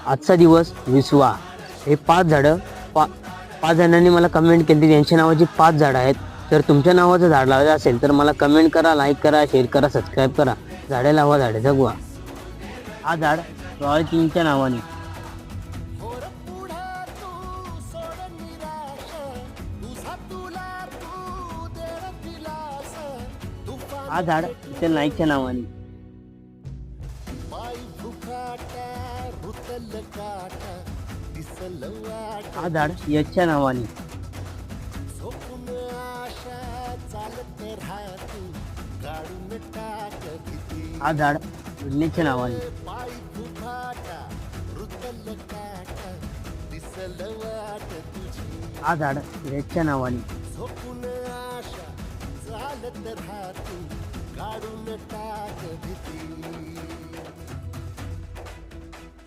आजचा दिवस विसवा. हे 5 झाडं 5 जणांनी मला कमेंट केली, त्यांच्या नावाची 5 झाडं आहेत. जर तुमच्या नावाचं झाड लावायचं असेल तर मला कमेंट करा, लाईक करा, शेअर करा, सबस्क्राईब करा. झाडे लावा, झाडे जगवा. हा झाड रॉयल किंगच्या नावाने. हा झाड विठ्ठल नाईकच्या नावाने. हा झाड यशच्या नावाने. हा झाड विघ्नेशच्या नावाने. हा झाड यशच्या नावाने. काढून टाक भीती.